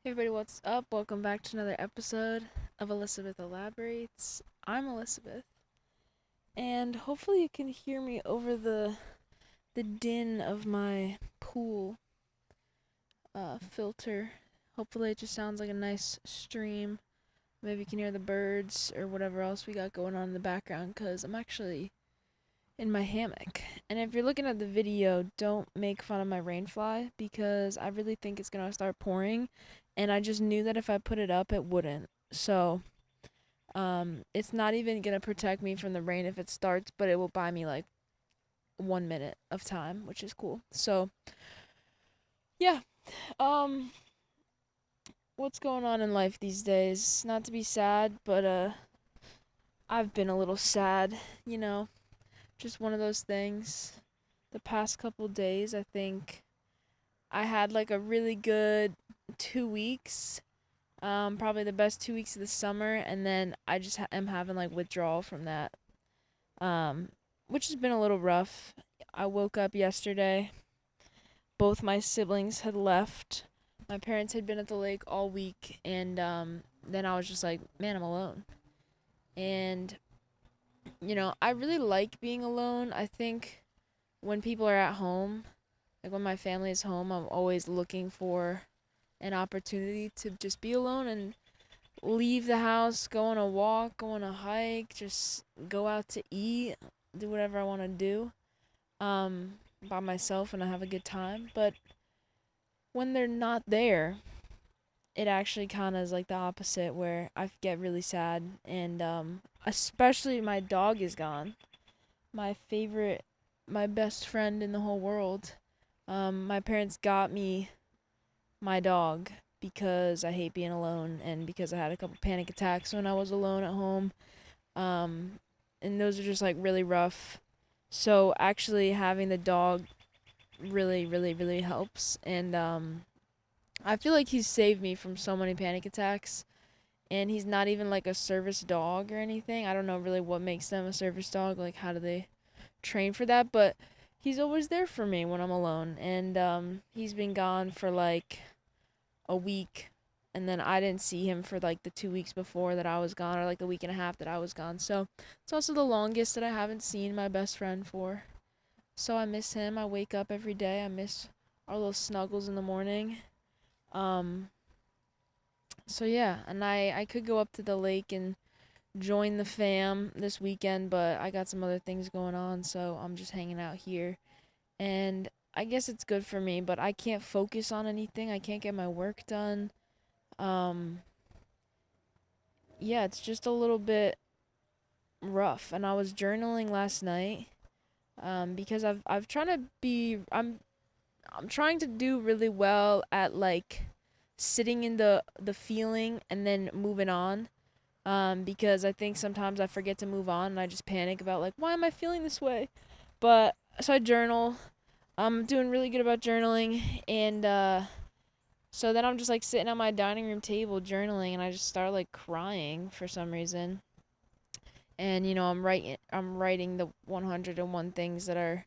Hey everybody, what's up? Welcome back to another episode of Elizabeth Elaborates. I'm Elizabeth, and hopefully you can hear me over the din of my pool filter. Hopefully it just sounds like a nice stream. Maybe you can hear the birds or whatever else we got going on in the background, because I'm actually in my hammock. And if you're looking at the video, don't make fun of my rainfly, because I really think it's gonna start pouring, and I just knew that if I put it up, it wouldn't. So, it's not even gonna protect me from the rain if it starts, but it will buy me like 1 minute of time, which is cool. So, yeah. Um, what's going on in life these days? Not to be sad, but I've been a little sad. You know, just one of those things. The past couple days, I think I had like a really good 2 weeks. Probably the best 2 weeks of the summer, and then I just am having like withdrawal from that. Um, which has been a little rough. I woke up yesterday. Both my siblings had left. My parents had been at the lake all week, and then I was just like, man, I'm alone. And I really like being alone. I think when people are at home, like when my family is home, I'm always looking for an opportunity to just be alone and leave the house, go on a walk, go on a hike, just go out to eat, do whatever I want to do by myself, and I have a good time. But when they're not there, it actually kind of is like the opposite, where I get really sad, and especially my dog is gone. My favorite, my best friend in the whole world. My parents got me my dog because I hate being alone, and because I had a couple panic attacks when I was alone at home. Um, and those are just like really rough. So actually having the dog really, really, really helps. And I feel like he's saved me from so many panic attacks. And he's not even like a service dog or anything. I don't know really what makes them a service dog. Like, how do they train for that? But he's always there for me when I'm alone. And he's been gone for like a week. And then I didn't see him for like the 2 weeks before that I was gone, or like the week and a half that I was gone. So it's also the longest that I haven't seen my best friend for. So I miss him. I wake up every day. I miss our little snuggles in the morning. Um, so yeah, and I could go up to the lake and join the fam this weekend, but I got some other things going on, so I'm just hanging out here. And I guess it's good for me, but I can't focus on anything. I can't get my work done. Um, yeah, it's just a little bit rough. And I was journaling last night, because I've trying to be I'm trying to do really well at like sitting in the feeling and then moving on. Because I think sometimes I forget to move on and I just panic about like, why am I feeling this way? But so I journal. I'm doing really good about journaling, and so then I'm just like sitting at my dining room table journaling, and I just start like crying for some reason. And I'm writing the 101 things that are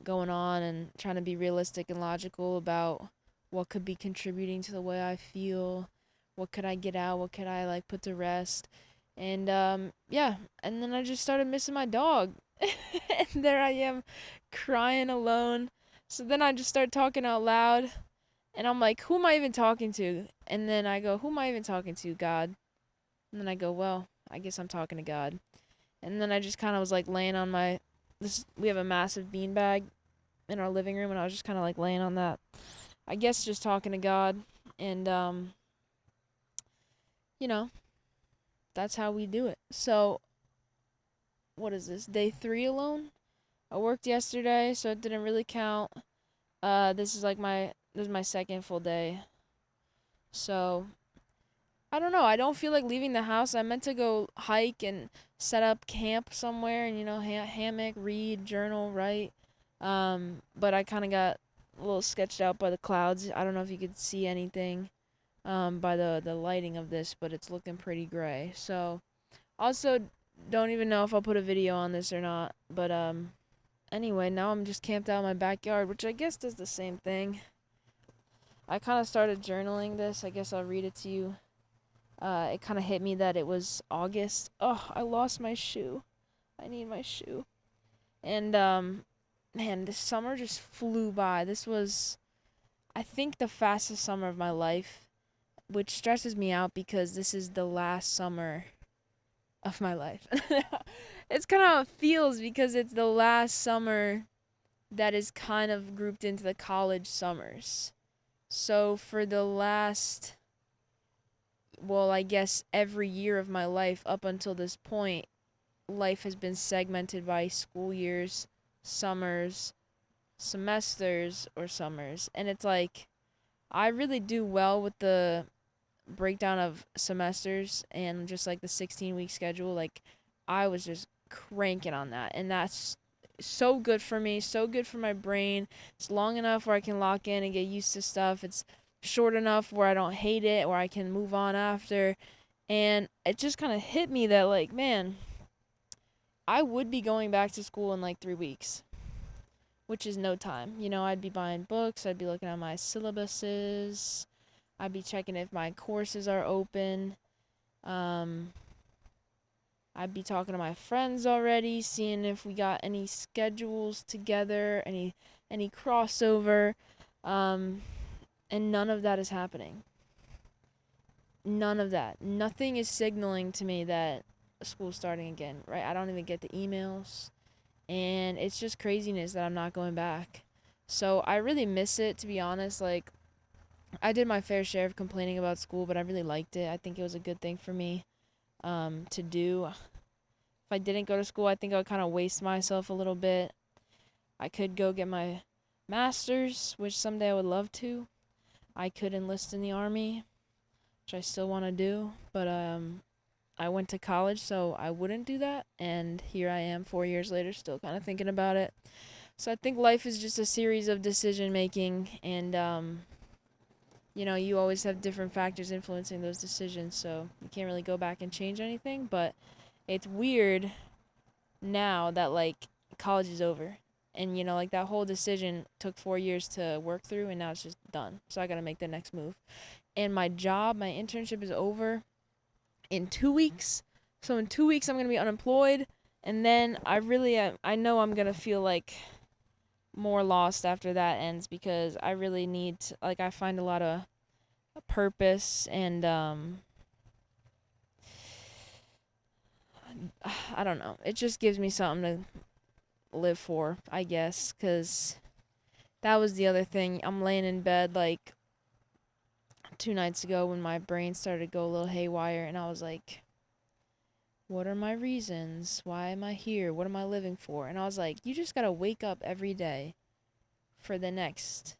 going on, and trying to be realistic and logical about what could be contributing to the way I feel. What could I get out? What could I like put to rest? And yeah, and then I just started missing my dog. And there I am crying alone. So then I just start talking out loud, and I'm like, who am I even talking to? And then I go, who am I even talking to? God. And then I go, well, I guess I'm talking to God. And then I just kind of was like laying on my this we have a massive beanbag in our living room, and I was just kind of like laying on that. I guess just talking to God, and you know, that's how we do it. So, what is this? Day 3 alone? I worked yesterday, so it didn't really count. This is my second full day. So, I don't know. I don't feel like leaving the house. I meant to go hike and set up camp somewhere, and hammock, read, journal, write. But I kind of got a little sketched out by the clouds. I don't know if you could see anything by the lighting of this, but it's looking pretty gray. So, also don't even know if I'll put a video on this or not. But anyway, now I'm just camped out in my backyard, which I guess does the same thing. I kind of started journaling this. I guess I'll read it to you. It kind of hit me that it was August. Oh, I lost my shoe. I need my shoe. And man, this summer just flew by. This was, I think, the fastest summer of my life, which stresses me out because this is the last summer of my life. It's kind of how it feels because it's the last summer that is kind of grouped into the college summers. So for the last, well, I guess every year of my life up until this point, life has been segmented by school years, summers, semesters, or summers. And it's like, I really do well with the breakdown of semesters and just like the 16-week schedule. Like, I was just cranking on that. And that's so good for me, so good for my brain. It's long enough where I can lock in and get used to stuff. It's short enough where I don't hate it, where I can move on after. And it just kind of hit me that, like, man, I would be going back to school in like 3 weeks, which is no time. You know, I'd be buying books, I'd be looking at my syllabuses, I'd be checking if my courses are open. Um, I'd be talking to my friends already, seeing if we got any schedules together, any crossover, um, and none of that is happening. None of that. Nothing is signaling to me that school's starting again, right? I don't even get the emails, and it's just craziness that I'm not going back. So I really miss it, to be honest. Like, I did my fair share of complaining about school, but I really liked it. I think it was a good thing for me to do. If I didn't go to school, I think I would kind of waste myself a little bit. I could go get my master's, which someday I would love to. I could enlist in the army, which I still want to do, but I went to college, so I wouldn't do that, and here I am 4 years later still kind of thinking about it. So I think life is just a series of decision making, and you know, you always have different factors influencing those decisions, so you can't really go back and change anything. But it's weird now that, like, college is over, and, you know, like, that whole decision took 4 years to work through, and now it's just done. So I gotta make the next move. And my job, my internship is over in 2 weeks. So in 2 weeks, I'm gonna be unemployed, and then I know I'm gonna feel like more lost after that ends, because I really need to, like, I find a lot of purpose, and I don't know, it just gives me something to live for, I guess, because that was the other thing. I'm laying in bed like 2 nights ago when my brain started to go a little haywire, and I was like, what are my reasons? Why am I here? What am I living for? And I was like, you just gotta wake up every day for the next,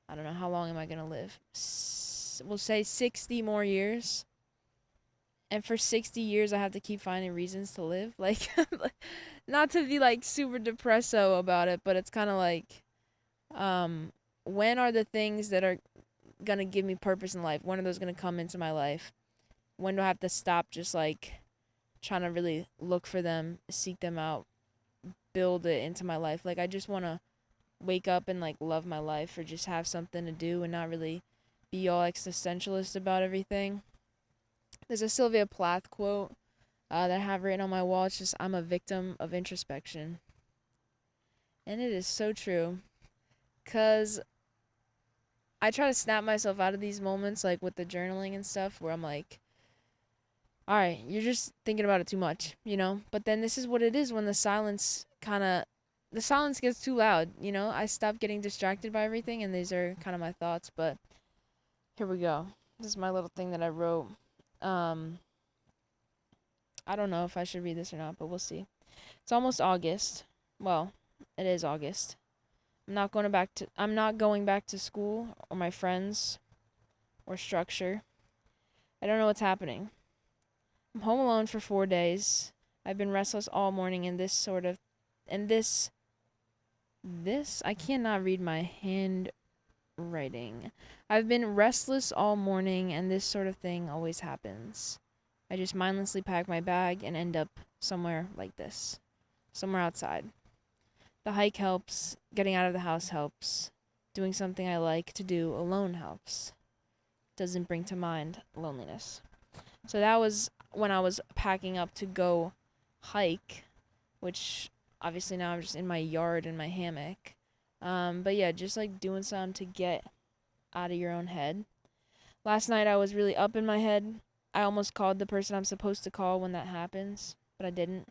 I don't know, how long am I gonna live? We'll say 60 more years. And for 60 years, I have to keep finding reasons to live. Like, not to be like super depresso about it, but it's kind of like, when are the things that are gonna give me purpose in life? When are those gonna come into my life? When do I have to stop just like trying to really look for them, seek them out, build it into my life? Like, I just want to wake up and like love my life, or just have something to do and not really be all existentialist about everything. There's a Sylvia Plath quote that I have written on my wall. It's just, I'm a victim of introspection. And it is so true. Because I try to snap myself out of these moments, like with the journaling and stuff, where I'm like, all right, you're just thinking about it too much, you know? But then this is what it is when the silence gets too loud, you know? I stop getting distracted by everything, and these are kind of my thoughts. But here we go. This is my little thing that I wrote. I don't know if I should read this or not, but we'll see. It's almost August. Well, it is August. I'm not going back to school or my friends or structure. I don't know what's happening. I'm home alone for 4 days. I've been restless all morning, and this I cannot read my handwriting. I've been restless all morning, and this sort of thing always happens. I just mindlessly pack my bag and end up somewhere like this. Somewhere outside. The hike helps. Getting out of the house helps. doing something I like to do alone helps. Doesn't bring to mind loneliness. So that was when I was packing up to go hike, which obviously now I'm just in my yard in my hammock. But yeah, just like doing something to get out of your own head. Last night I was really up in my head. I almost called the person I'm supposed to call when that happens, but I didn't.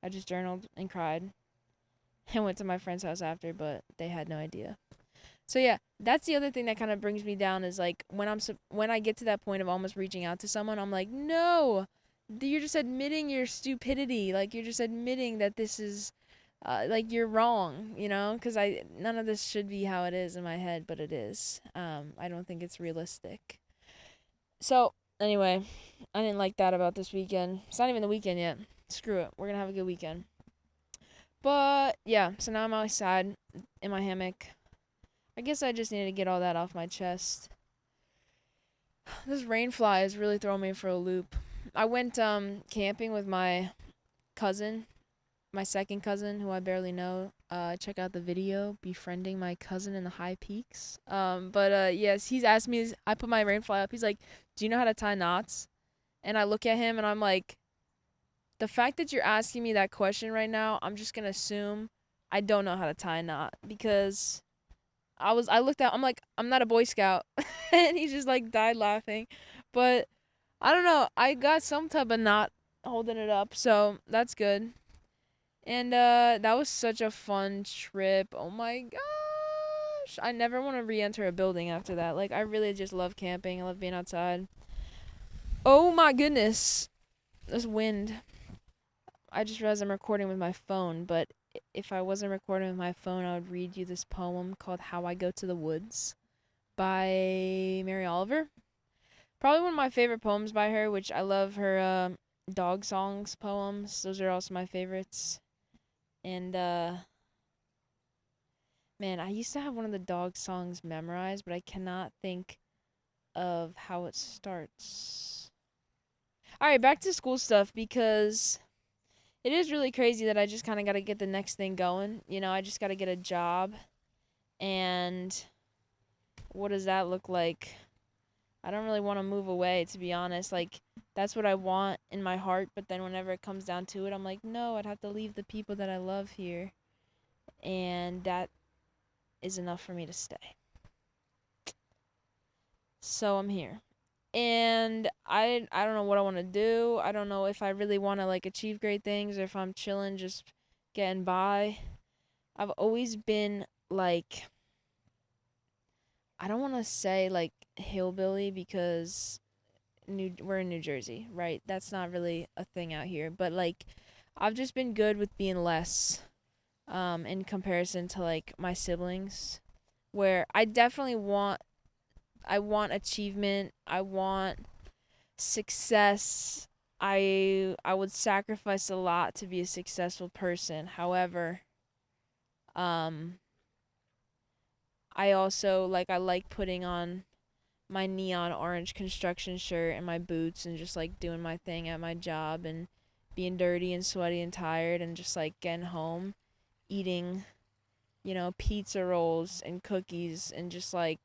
I just journaled and cried and went to my friend's house after, but they had no idea. So yeah, that's the other thing that kind of brings me down is like when I get to that point of almost reaching out to someone, I'm like, "No. You're just admitting your stupidity. Like you're just admitting that this is like you're wrong, you know? Cuz I none of this should be how it is in my head, but it is. I don't think it's realistic. So, anyway, I didn't like that about this weekend. It's not even the weekend yet. Screw it. We're going to have a good weekend. But yeah, so now I'm outside in my hammock. I guess I just need to get all that off my chest. This rain fly is really throwing me for a loop. I went camping with my cousin, my second cousin, who I barely know. Check out the video, befriending my cousin in the high peaks. But yes, he's asked me. I put my rain fly up. He's like, "Do you know how to tie knots?" And I look at him and I'm like, the fact that you're asking me that question right now, I'm just gonna assume I don't know how to tie a knot because I looked at I'm like, I'm not a Boy Scout and he just like died laughing. But I don't know, I got some type of knot holding it up, so that's good. And that was such a fun trip. Oh my gosh. I never want to re-enter a building after that. Like I really just love camping. I love being outside. Oh my goodness. This wind. I just realized I'm recording with my phone, but if I wasn't recording with my phone, I would read you this poem called How I Go to the Woods by Mary Oliver. Probably one of my favorite poems by her, which I love her dog songs poems. Those are also my favorites. And man, I used to have one of the dog songs memorized, but I cannot think of how it starts. All right, back to school stuff because it is really crazy that I just kind of got to get the next thing going. You know, I just got to get a job. And what does that look like? I don't really want to move away, to be honest. Like, that's what I want in my heart. But then whenever it comes down to it, I'm like, no, I'd have to leave the people that I love here. And that is enough for me to stay. So I'm here. And I don't know what I want to do. I don't know if I really want to like achieve great things or if I'm chilling just getting by. I've always been like I don't want to say like hillbilly because we're in New Jersey, right? That's not really a thing out here, but like I've just been good with being less in comparison to like my siblings where I want achievement, I want success. I would sacrifice a lot to be a successful person. However, um I also I like putting on my neon orange construction shirt and my boots and just like doing my thing at my job and being dirty and sweaty and tired and just like getting home, eating, pizza rolls and cookies and just like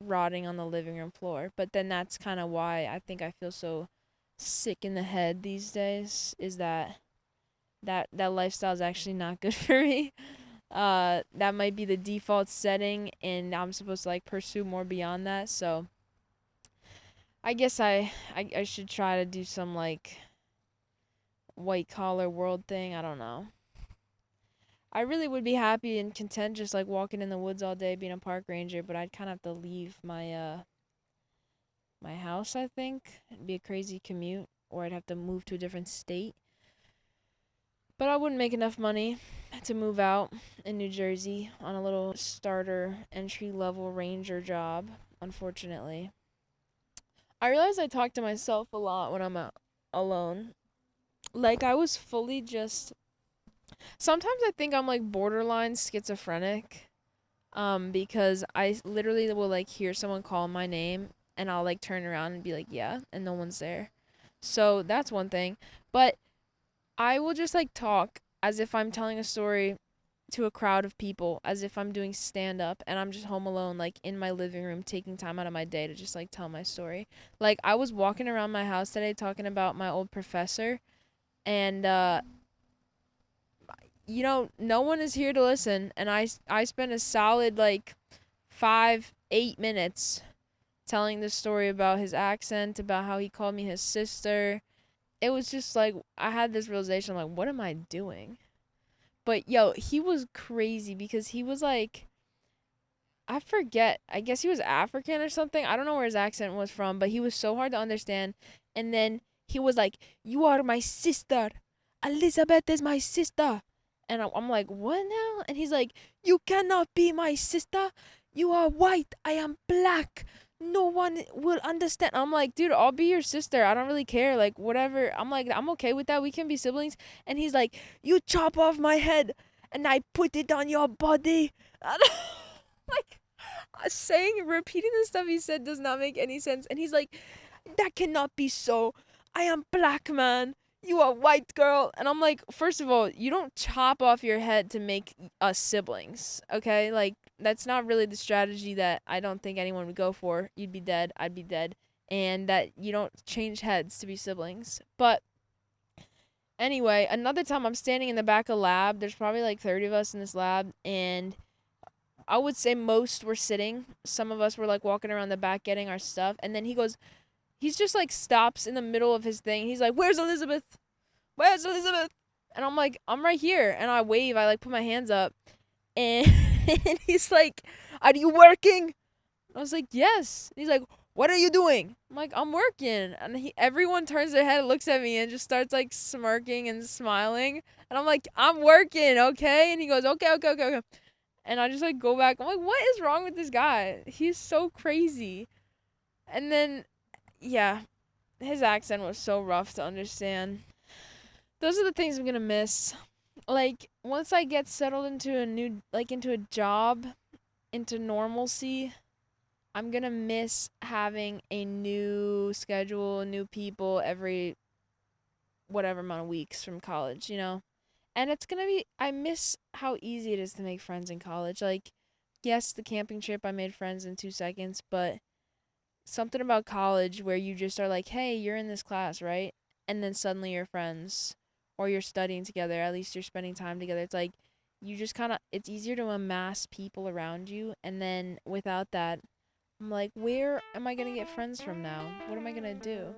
rotting on the living room floor. But then that's kind of why I think I feel so sick in the head these days is that lifestyle is actually not good for me. That might be the default setting and I'm supposed to like pursue more beyond that. So I guess I should try to do some like white collar world thing. I don't know. I really would be happy and content just like walking in the woods all day being a park ranger, but I'd kind of have to leave my house, I think. It'd be a crazy commute or I'd have to move to a different state. But I wouldn't make enough money to move out in New Jersey on a little starter entry level ranger job, unfortunately. I realize I talk to myself a lot when I'm alone. Like I was fully just sometimes I think I'm like borderline schizophrenic because I literally will like hear someone call my name and I'll like turn around and be like, "Yeah," and no one's there. So that's one thing. But I will just like talk as if I'm telling a story to a crowd of people as if I'm doing stand up and I'm just home alone, like in my living room, taking time out of my day to just like tell my story. Like I was walking around my house today talking about my old professor, and no one is here to listen, and I spent a solid like 5-8 minutes telling this story about his accent, about how he called me his sister. It was just like I had this realization, like, what am I doing? But yo, he was crazy because he was like, I forget. I guess he was African or something. I don't know where his accent was from, but he was so hard to understand. And then he was like, "You are my sister. Elizabeth is my sister." And I'm like, "What now?" And he's like, "You cannot be my sister. You are white. I am black. No one will understand." I'm like, "Dude, I'll be your sister. I don't really care. Like, whatever." I'm like, "I'm okay with that. We can be siblings." And he's like, "You chop off my head and I put it on your body." Like, repeating the stuff he said does not make any sense. And he's like, "That cannot be so. I am black, man. You are white, girl." And I'm like, first of all, you don't chop off your head to make us siblings, okay? Like, that's not really the strategy that I don't think anyone would go for. You'd be dead, I'd be dead. And that you don't change heads to be siblings. But anyway, another time I'm standing in the back of lab. There's probably like 30 of us in this lab, and I would say most were sitting. Some of us were like walking around the back getting our stuff. And then he's just like stops in the middle of his thing. He's like, "Where's Elizabeth? Where's Elizabeth?" And I'm like, "I'm right here." And I wave. I like put my hands up. And, and he's like, "Are you working?" I was like, "Yes." And he's like, "What are you doing?" I'm like, "I'm working." And everyone turns their head, looks at me, and just starts like smirking and smiling. And I'm like, "I'm working, okay?" And he goes, "Okay, okay, okay, okay." And I just like go back. I'm like, what is wrong with this guy? He's so crazy. And then, yeah, his accent was so rough to understand. Those are the things I'm gonna miss. Like, once I get settled into into a job, into normalcy, I'm gonna miss having a new schedule, new people every whatever amount of weeks from college. And I miss how easy it is to make friends in college. Like, yes, the camping trip, I made friends in 2 seconds, but something about college where you just are like, hey, you're in this class, right? And then suddenly you're friends, or you're studying together, at least you're spending time together. It's like, you just kind of, it's easier to amass people around you. And then without that, I'm like, where am I going to get friends from now? What am I going to do?